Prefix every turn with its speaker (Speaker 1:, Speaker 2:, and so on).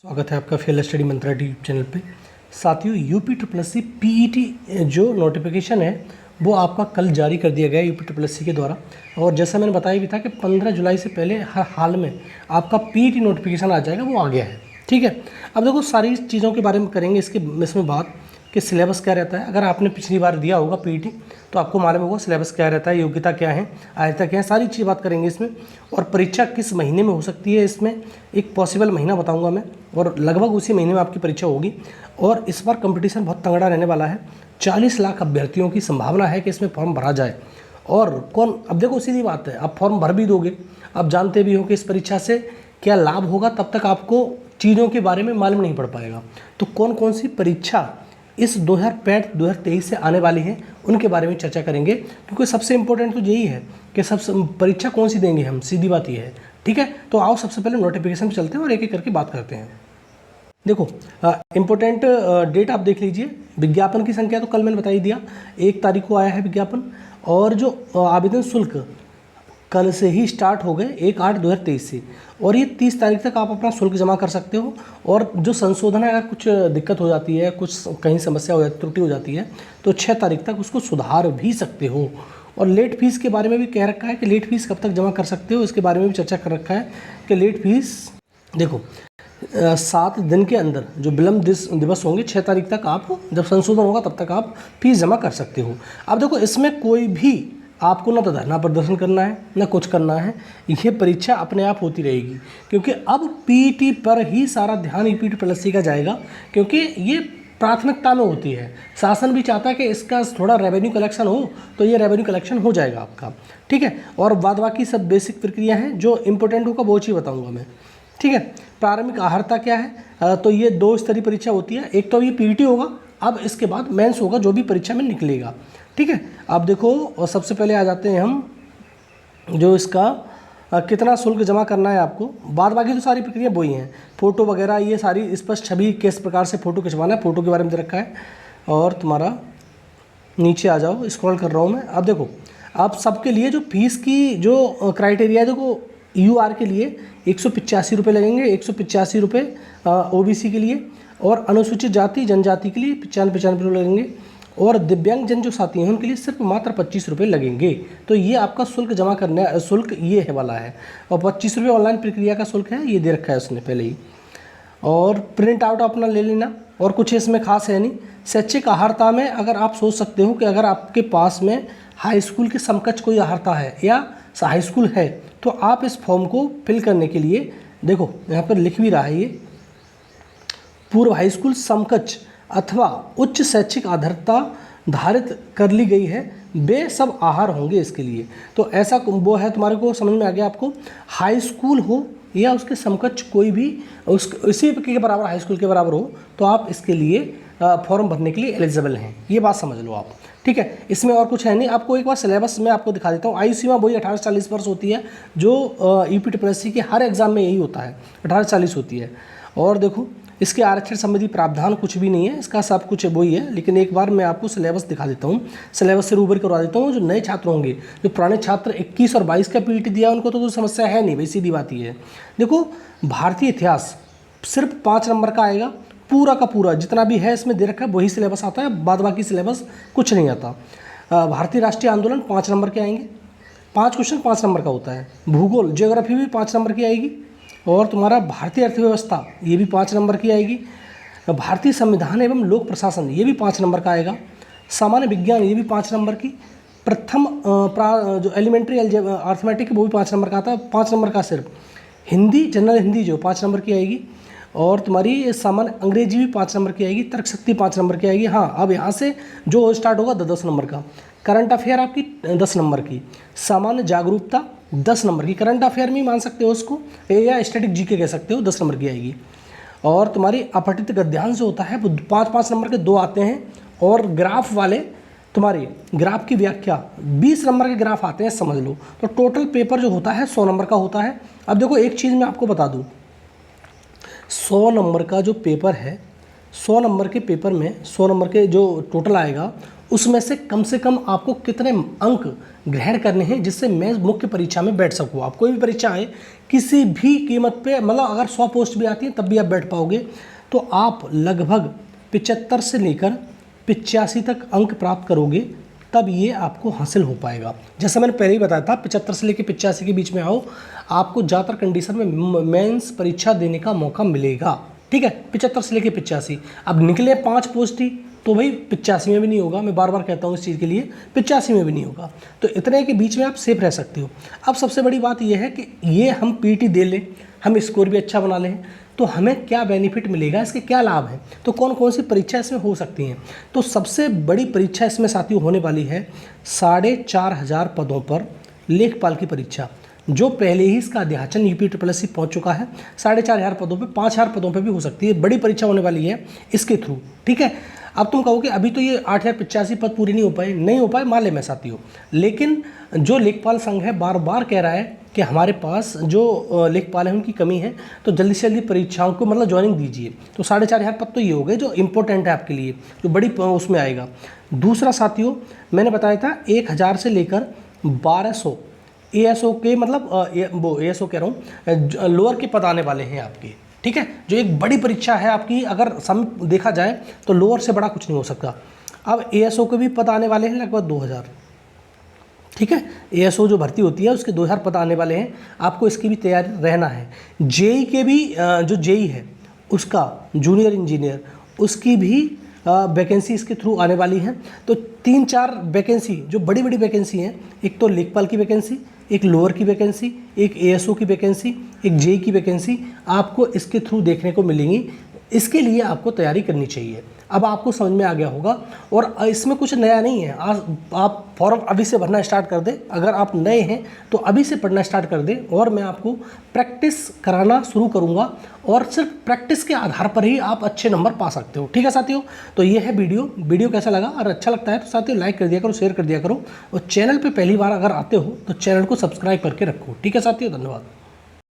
Speaker 1: स्वागत है आपका fail study mantra YouTube channel पे। साथियों, UP triple S C PET जो नोटिफिकेशन है वो आपका कल जारी कर दिया गया यूपी ट्रिपल एस सी के द्वारा। और जैसा मैंने बताया भी था कि 15 जुलाई से पहले हर हाल में आपका पीईटी नोटिफिकेशन आ जाएगा, वो आ गया है। ठीक है, अब देखो सारी चीज़ों के बारे में करेंगे इसमें बात कि सिलेबस क्या रहता है। अगर आपने पिछली बार दिया होगा पीईटी तो आपको मालूम होगा सिलेबस क्या रहता है, योग्यता क्या है, आयता क्या है, सारी चीज़ बात करेंगे इसमें। और परीक्षा किस महीने में हो सकती है, इसमें एक पॉसिबल महीना बताऊंगा मैं, और लगभग उसी महीने में आपकी परीक्षा होगी। और इस बार कंपटीशन बहुत तगड़ा रहने वाला है। 40 लाख अभ्यर्थियों की संभावना है कि इसमें फॉर्म भरा जाए। और कौन, अब देखो सीधी बात है, आप फॉर्म भर भी दोगे, आप जानते भी हो कि इस परीक्षा से क्या लाभ होगा, तब तक आपको चीज़ों के बारे में मालूम नहीं पड़ पाएगा। तो कौन कौन सी परीक्षा इस 2023 से आने वाली है उनके बारे में चर्चा करेंगे, क्योंकि सबसे इम्पोर्टेंट तो यही है कि सब परीक्षा कौन सी देंगे हम, सीधी बात ये है। ठीक है, तो आओ सबसे पहले नोटिफिकेशन पे चलते हैं और एक एक करके बात करते हैं। देखो इम्पोर्टेंट डेट आप देख लीजिए। विज्ञापन की संख्या तो कल मैंने बता ही दिया, 1 तारीख को आया है विज्ञापन। और जो आवेदन शुल्क कल से ही स्टार्ट हो गए 1/8/2023 से, और ये 30 तारीख तक आप अपना शुल्क जमा कर सकते हो। और जो संशोधन है, अगर कुछ दिक्कत हो जाती है, कुछ कहीं समस्या हो जाती, त्रुटि हो जाती है, तो 6 तारीख तक उसको सुधार भी सकते हो। और लेट फीस के बारे में भी कह रखा है कि लेट फीस कब तक जमा कर सकते हो, इसके बारे में भी चर्चा कर रखा है कि लेट फीस देखो 7 दिन के अंदर जो विलम्ब दिवस होंगे, 6 तारीख तक आप, जब संशोधन होगा तब तक आप फीस जमा कर सकते हो। अब देखो इसमें कोई भी आपको ना तो धरना प्रदर्शन करना है ना कुछ करना है, ये परीक्षा अपने आप होती रहेगी। क्योंकि अब पीईटी पर ही सारा ध्यान यूपी ट्रिपल एस सी का जाएगा, क्योंकि ये प्राथमिकता में होती है। शासन भी चाहता है कि इसका थोड़ा रेवेन्यू कलेक्शन हो, तो ये रेवेन्यू कलेक्शन हो जाएगा आपका। ठीक है, और बाद बाकी सब बेसिक प्रक्रिया हैं, जो इंपॉर्टेंट होगा वो चीज़ बताऊँगा मैं। ठीक है, प्रारंभिक आहारता क्या है, तो ये 2 स्तरीय परीक्षा होती है। एक तो ये पीईटी होगा, अब इसके बाद मेंस होगा, जो भी परीक्षा में निकलेगा। ठीक है, अब देखो और सबसे पहले आ जाते हैं हम जो इसका कितना शुल्क जमा करना है आपको। बाद बाकी तो सारी प्रक्रिया वही हैं, फ़ोटो वगैरह ये सारी स्पष्ट छवि किस प्रकार से फ़ोटो खिंचवाना है, फ़ोटो के बारे में दे रखा है। और तुम्हारा नीचे आ जाओ, स्क्रॉल कर रहा हूँ मैं। अब देखो आप सबके लिए जो फीस की जो क्राइटेरिया है, देखो यूआर के लिए 185 रुपये लगेंगे, 185 रुपये ओबीसी के लिए, और अनुसूचित जाति जनजाति के लिए 95 रुपये लगेंगे, और दिव्यांगजन जो साथी हैं उनके लिए सिर्फ मात्र 25 रुपये लगेंगे। तो ये आपका शुल्क जमा करना, शुल्क ये है वाला है। और 25 रुपये ऑनलाइन प्रक्रिया का शुल्क है, ये दे रखा है उसने पहले ही। और प्रिंट आउट अपना ले लेना, और कुछ इसमें खास है नहीं। शैक्षिक आहारता में अगर आप सोच सकते हो कि अगर आपके पास में हाई स्कूल के समकक्ष कोई आहारता है या हाई स्कूल है, तो आप इस फॉर्म को फिल करने के लिए, देखो यहाँ पर लिख भी रहा है ये, पूर्व हाई स्कूल समकक्ष अथवा उच्च शैक्षिक आधारता धारित कर ली गई है, वे सब आहार होंगे इसके लिए। तो ऐसा वो है, तुम्हारे को समझ में आ गया आपको। हाई स्कूल हो या उसके समकक्ष कोई भी उसी के बराबर हाई स्कूल के बराबर हो, तो आप इसके लिए फॉर्म भरने के लिए एलिजिबल हैं, ये बात समझ लो आप। ठीक है, इसमें और कुछ है नहीं। आपको एक बार सिलेबस में आपको दिखा देता हूँ। आयु सीमा वही 18 से 40 वर्ष होती है, जो यूपी ट्रिपल एस सी के हर एग्जाम में यही होता है, 18 से 40 होती है। और देखो इसके आरक्षण संबंधी प्रावधान कुछ भी नहीं है, इसका सब कुछ वही है। लेकिन एक बार मैं आपको सिलेबस दिखा देता हूँ, सिलेबस से रूबर करवा देता हूँ। जो नए छात्र होंगे, जो पुराने छात्र 21 और 22 का पीईटी दिया, उनको तो कोई समस्या है नहीं भाई, सीधी बात ये है। देखो भारतीय इतिहास सिर्फ 5 नंबर का आएगा, पूरा का पूरा जितना भी है इसमें दे रखा है वही सिलेबस आता है, बाद बाकी सिलेबस कुछ नहीं आता। भारतीय राष्ट्रीय आंदोलन 5 नंबर के आएंगे, 5 क्वेश्चन 5 नंबर का होता है। भूगोल ज्योग्राफी भी 5 नंबर की आएगी। और तुम्हारा भारतीय अर्थव्यवस्था ये भी 5 नंबर की आएगी। भारतीय संविधान एवं लोक प्रशासन ये भी 5 नंबर का आएगा। सामान्य विज्ञान ये भी 5 नंबर की। प्रथम जो एलिमेंट्री अर्थमेटिक वो भी 5 नंबर का आता है, 5 नंबर का सिर्फ। हिंदी जनरल हिंदी जो 5 नंबर की आएगी। और तुम्हारी सामान्य अंग्रेजी भी 5 नंबर की आएगी। तर्क शक्ति 5 नंबर की आएगी। हाँ, अब यहाँ से जो स्टार्ट होगा 10 नंबर का। करंट अफेयर आपकी 10 नंबर की। सामान्य जागरूकता 10 नंबर की, करंट अफेयर में मान सकते हो उसको, या स्टैटिक जीके कह सकते हो, 10 नंबर की आएगी। और तुम्हारी अपठित गद्यांश जो होता है वो 5-5 नंबर के 2 आते हैं। और ग्राफ वाले तुम्हारे ग्राफ की व्याख्या 20 नंबर के ग्राफ आते हैं, समझ लो। तो टोटल पेपर जो होता है 100 नंबर का होता है। अब देखो एक चीज़ मैं आपको बता दूँ, 100 नंबर का जो पेपर है, 100 नंबर के पेपर में 100 नंबर के जो टोटल आएगा, उसमें से कम आपको कितने अंक ग्रहण करने हैं, जिससे मैं मुख्य परीक्षा में बैठ सकूँ। आप कोई भी परीक्षा आए, किसी भी कीमत पे, मतलब अगर 100 पोस्ट भी आती हैं तब भी आप बैठ पाओगे। तो आप लगभग 75 से लेकर 85 तक अंक प्राप्त करोगे, तब ये आपको हासिल हो पाएगा। जैसा मैंने पहले ही बताया था, 75 से लेकर 85 के बीच में आओ, आपको ज़्यादातर कंडीशन में मेंस परीक्षा देने का मौका मिलेगा। ठीक है, 75 से लेकर 85। अब निकले 5 पोस्ट ही, तो भाई 85 में भी नहीं होगा, मैं बार बार कहता हूँ इस चीज़ के लिए, 85 में भी नहीं होगा। तो इतने के बीच में आप सेफ रह सकते हो। अब सबसे बड़ी बात यह है कि ये हम पीटी दे लें, हम स्कोर भी अच्छा बना लें, तो हमें क्या बेनिफिट मिलेगा, इसके क्या लाभ हैं, तो कौन कौन सी परीक्षा इसमें हो सकती हैं। तो सबसे बड़ी परीक्षा इसमें साथियों होने वाली है 4500 पदों पर लेखपाल की परीक्षा, जो पहले ही इसका अध्याचन UPSSC पहुंच चुका है। 4500 पदों पे, 5000 पदों पे भी हो सकती है, बड़ी परीक्षा होने वाली है इसके थ्रू। ठीक है, अब तुम कहोगे अभी तो ये 8085 पद पूरे नहीं हो पाए, मान ले मैं साथियों, लेकिन जो लेखपाल संघ है बार बार कह रहा है कि हमारे पास जो लेखपाल है उनकी कमी है, तो जल्दी से जल्दी परीक्षाओं को मतलब ज्वाइनिंग दीजिए। तो 4500 पद तो ये हो गए जो इंपॉर्टेंट है आपके लिए, जो बड़ी उसमें आएगा। दूसरा साथियों, मैंने बताया था 1000 से लेकर 1200 ASO के, मतलब वो ASO कह रहा हूँ, लोअर के पद आने वाले हैं आपके। ठीक है, जो एक बड़ी परीक्षा है आपकी, अगर सम देखा जाए तो लोअर से बड़ा कुछ नहीं हो सकता। अब ASO के भी पद आने वाले हैं लगभग 2000। ठीक है, ASO जो भर्ती होती है उसके 2000 पद आने वाले हैं, आपको इसकी भी तैयारी रहना है। JEE के भी जो JEE है उसका जूनियर इंजीनियर, उसकी भी वैकेंसी इसके थ्रू आने वाली है। तो 3-4 वैकेंसी जो बड़ी बड़ी वैकेंसी हैं, एक तो लेखपाल की वैकेंसी, एक लोअर की वैकेंसी, एक ASO की वैकेंसी, एक JEE की वैकेंसी आपको इसके थ्रू देखने को मिलेंगी। इसके लिए आपको तैयारी करनी चाहिए। अब आपको समझ में आ गया होगा, और इसमें कुछ नया नहीं है। आज आप फॉर्म अभी से भरना स्टार्ट कर दें, अगर आप नए हैं तो अभी से पढ़ना स्टार्ट कर दें, और मैं आपको प्रैक्टिस कराना शुरू करूंगा, और सिर्फ प्रैक्टिस के आधार पर ही आप अच्छे नंबर पा सकते हो। ठीक है साथियों, तो ये है वीडियो कैसा लगा, और अच्छा लगता है तो साथियों लाइक कर दिया करो, शेयर कर दिया करो, और चैनल पर पहली बार अगर आते हो तो चैनल को सब्सक्राइब करके रखो। ठीक है साथियों, धन्यवाद।